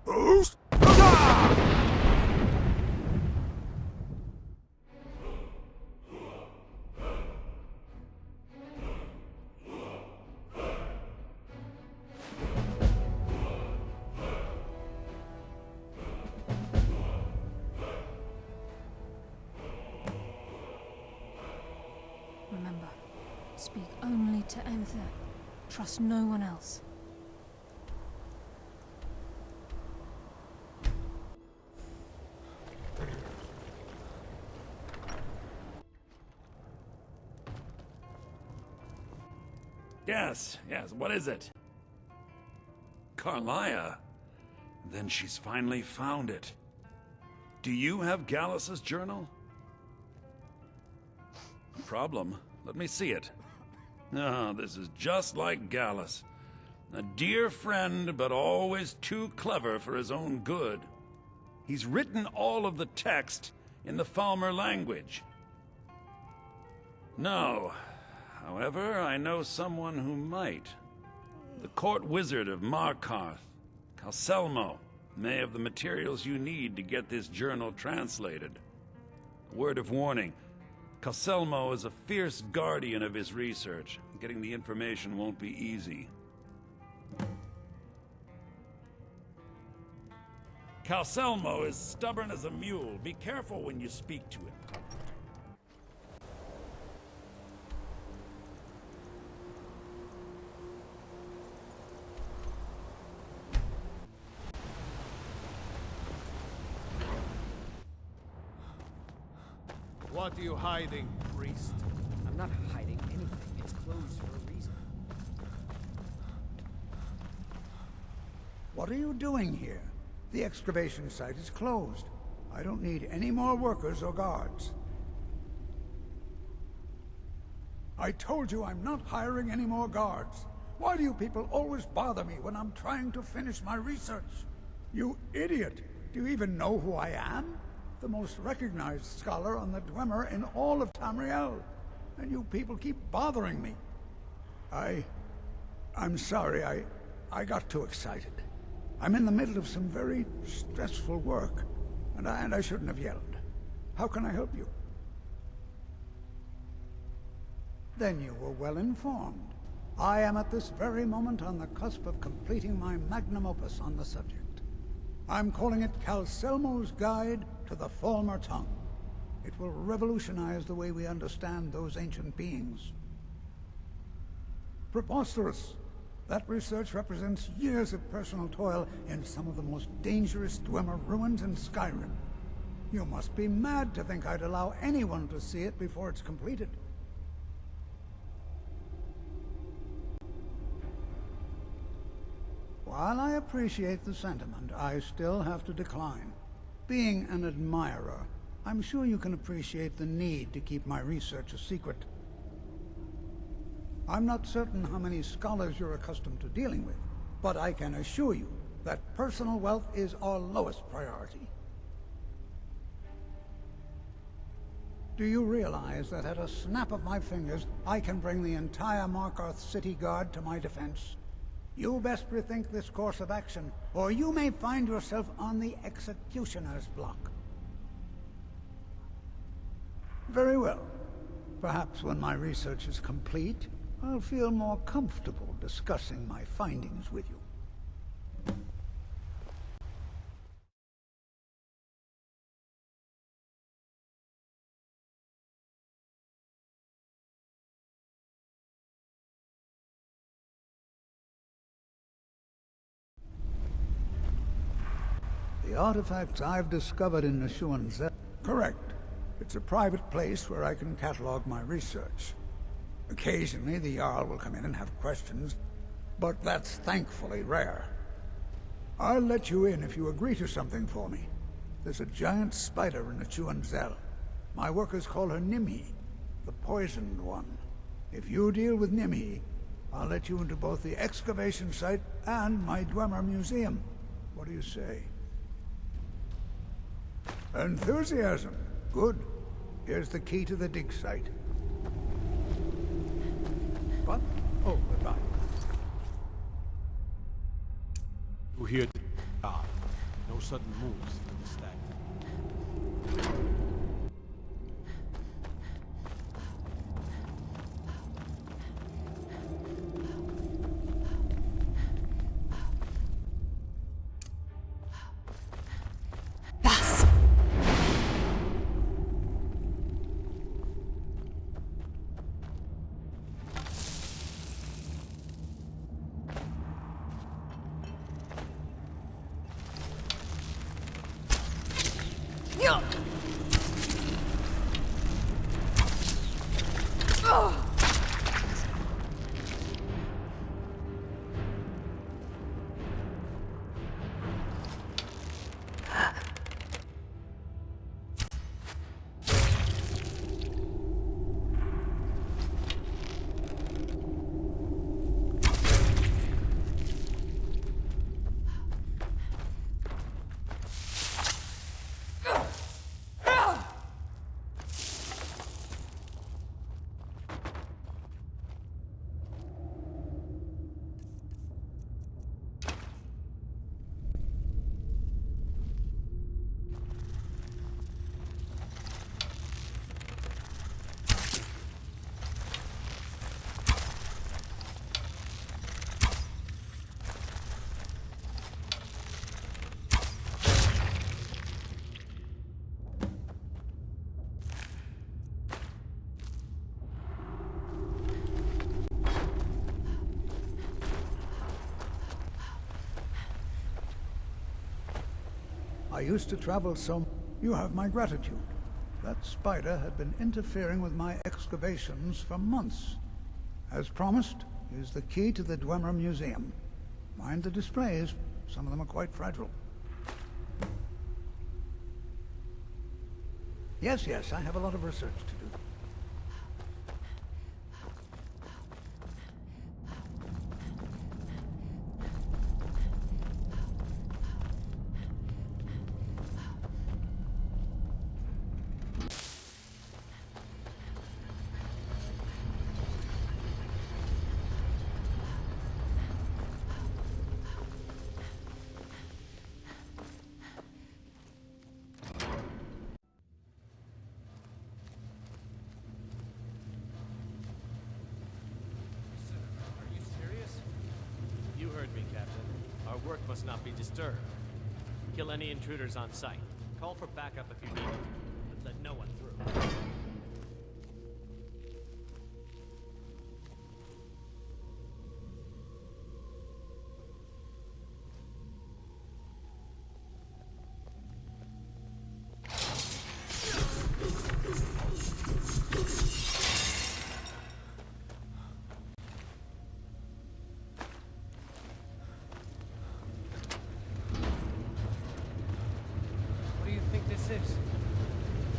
Who's? Remember, speak only to Enthir. Trust no one else. Yes, what is it? Karliah? Then she's finally found it. Do you have Gallus's journal? Problem? Let me see it. Ah, this is just like Gallus. A dear friend, but always too clever for his own good. He's written all of the text in the Falmer language. No. However, I know someone who might. The court wizard of Markarth, Calcelmo, may have the materials you need to get this journal translated. Word of warning, Calcelmo is a fierce guardian of his research. Getting the information won't be easy. Calcelmo is stubborn as a mule. Be careful when you speak to him. What are you hiding, priest? I'm not hiding anything. It's closed for a reason. What are you doing here? The excavation site is closed. I don't need any more workers or guards. I told you I'm not hiring any more guards. Why do you people always bother me when I'm trying to finish my research? You idiot! Do you even know who I am? The most recognized scholar on the Dwemer in all of Tamriel. And you people keep bothering me. I'm sorry, I got too excited. I'm in the middle of some very stressful work, and I shouldn't have yelled. How can I help you? Then you were well informed. I am at this very moment on the cusp of completing my magnum opus on the subject. I'm calling it Calcelmo's Guide to the Falmer Tongue. It will revolutionize the way we understand those ancient beings. Preposterous! That research represents years of personal toil in some of the most dangerous Dwemer ruins in Skyrim. You must be mad to think I'd allow anyone to see it before it's completed. While I appreciate the sentiment, I still have to decline. Being an admirer, I'm sure you can appreciate the need to keep my research a secret. I'm not certain how many scholars you're accustomed to dealing with, but I can assure you that personal wealth is our lowest priority. Do you realize that at a snap of my fingers, I can bring the entire Markarth city guard to my defense? You best rethink this course of action, or you may find yourself on the executioner's block. Very well. Perhaps when my research is complete, I'll feel more comfortable discussing my findings with you. The artifacts I've discovered in Neshuan's... Correct. It's a private place where I can catalog my research. Occasionally, the Jarl will come in and have questions, but that's thankfully rare. I'll let you in if you agree to something for me. There's a giant spider in Neshuan's. My workers call her Nimhe, the poisoned one. If you deal with Nimhe, I'll let you into both the excavation site and my Dwemer museum. What do you say? Enthusiasm. Good. Here's the key to the dig site. What? Oh, goodbye. You hear? Ah, No sudden moves to distract them. I used to travel so... You have my gratitude. That spider had been interfering with my excavations for months. As promised, here's the key to the Dwemer Museum. Mind the displays. Some of them are quite fragile. Yes, I have a lot of research to do. Work must not be disturbed. Kill any intruders on sight. Call for backup if you need it, but let no one through.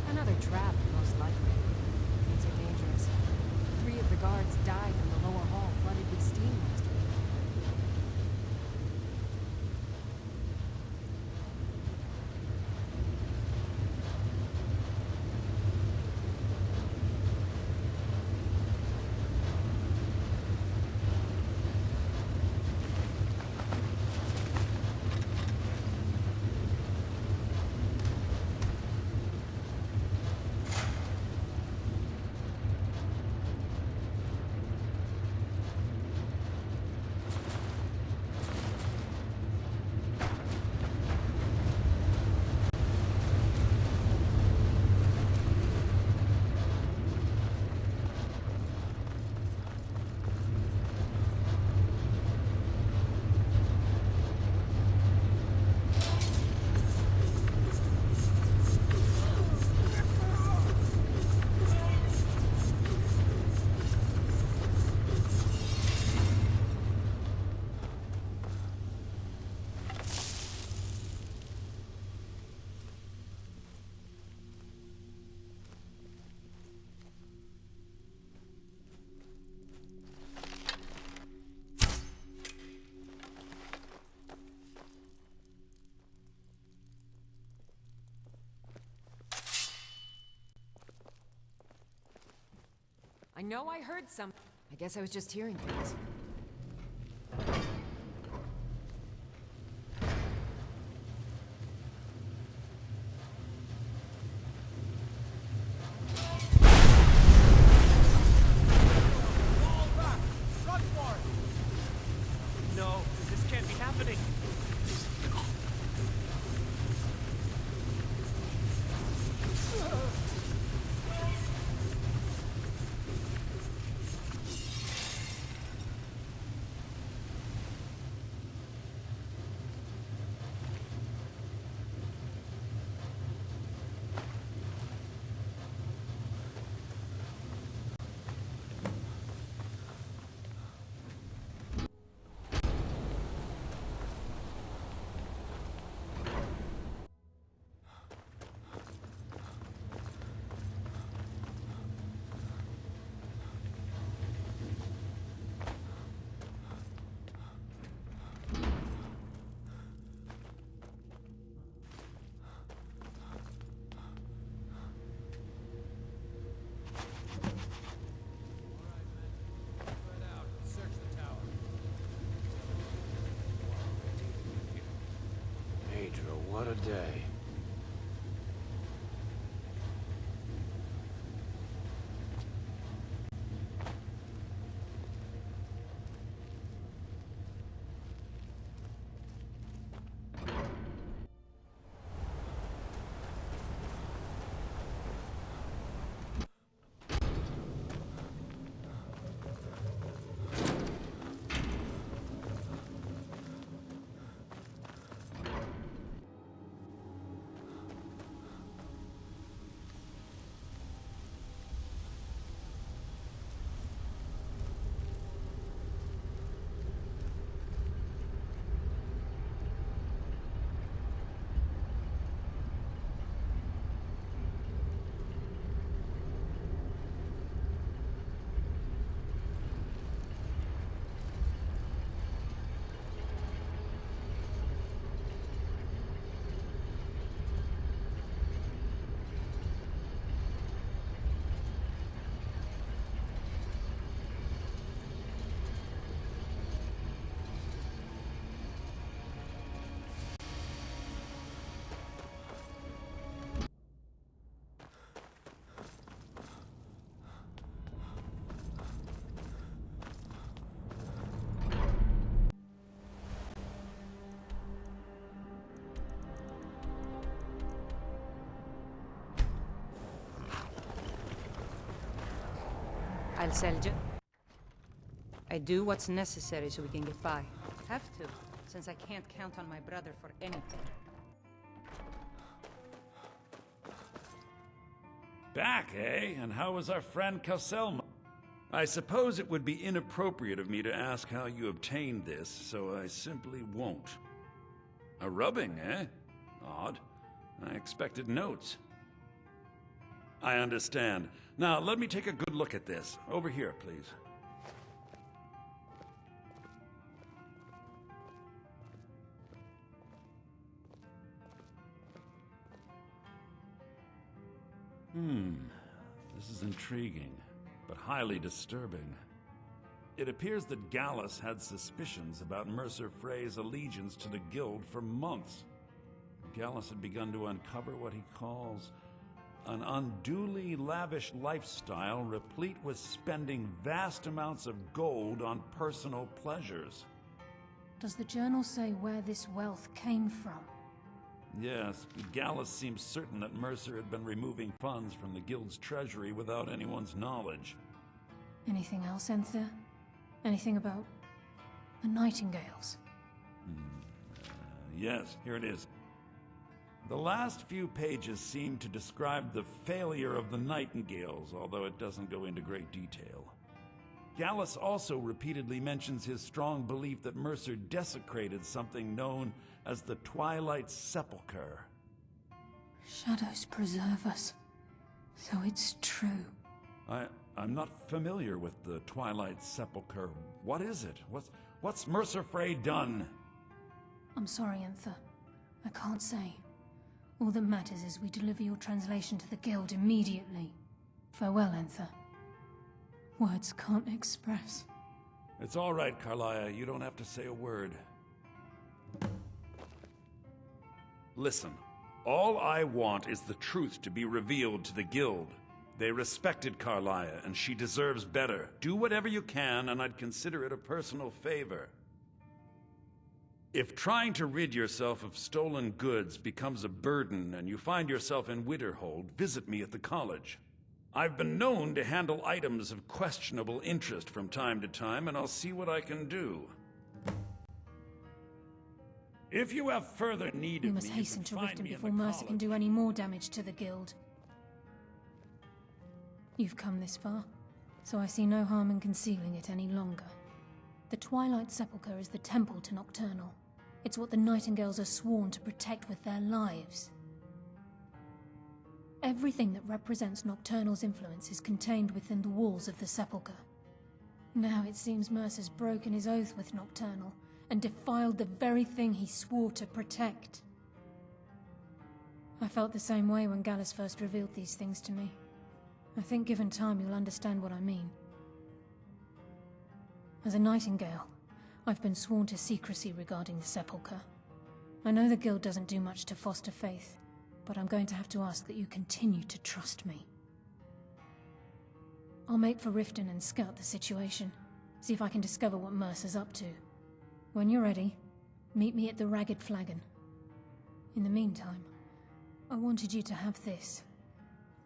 Another trap, most likely. Things are dangerous. 3 of the guards died when the lower hall flooded with steam last week. I know I heard some... I guess I was just hearing things. a day. I'll sell you. I do what's necessary so we can get by. Have to, since I can't count on my brother for anything. Back, eh? And how was our friend Calcelmo? I suppose it would be inappropriate of me to ask how you obtained this, so I simply won't. A rubbing, eh? Odd. I expected notes. I understand. Now, let me take a good look at this. Over here, please. This is intriguing, but highly disturbing. It appears that Gallus had suspicions about Mercer Frey's allegiance to the Guild for months. Gallus had begun to uncover what he calls an unduly lavish lifestyle replete with spending vast amounts of gold on personal pleasures. Does the journal say where this wealth came from? Yes, Gallus seems certain that Mercer had been removing funds from the Guild's treasury without anyone's knowledge. Anything else, Enthir? Anything about the Nightingales? Yes, here it is. The last few pages seem to describe the failure of the Nightingales, although it doesn't go into great detail. Gallus also repeatedly mentions his strong belief that Mercer desecrated something known as the Twilight Sepulcher. Shadows preserve us. So it's true. I'm not familiar with the Twilight Sepulcher. What is it? What's Mercer Frey done? I'm sorry, Enthir. I can't say. All that matters is we deliver your translation to the Guild immediately. Farewell, Enthir. Words can't express. It's all right, Karliah. You don't have to say a word. Listen, all I want is the truth to be revealed to the Guild. They respected Karliah, and she deserves better. Do whatever you can, and I'd consider it a personal favor. If trying to rid yourself of stolen goods becomes a burden and you find yourself in Winterhold, visit me at the college. I've been known to handle items of questionable interest from time to time, and I'll see what I can do. If you have further need of me, We must hasten to Riften before Mercer can college. do any more damage to the Guild. You've come this far, so I see no harm in concealing it any longer. The Twilight Sepulcher is the temple to Nocturnal. It's what the Nightingales are sworn to protect with their lives. Everything that represents Nocturnal's influence is contained within the walls of the Sepulcher. Now it seems Mercer's broken his oath with Nocturnal and defiled the very thing he swore to protect. I felt the same way when Gallus first revealed these things to me. I think given time you'll understand what I mean. As a Nightingale, I've been sworn to secrecy regarding the Sepulcher. I know the Guild doesn't do much to foster faith, but I'm going to have to ask that you continue to trust me. I'll make for Riften and scout the situation, see if I can discover what Mercer's up to. When you're ready, meet me at the Ragged Flagon. In the meantime, I wanted you to have this.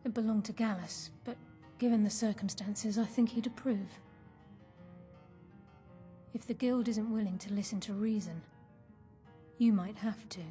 It belonged to Gallus, but given the circumstances, I think he'd approve. If the Guild isn't willing to listen to reason, you might have to.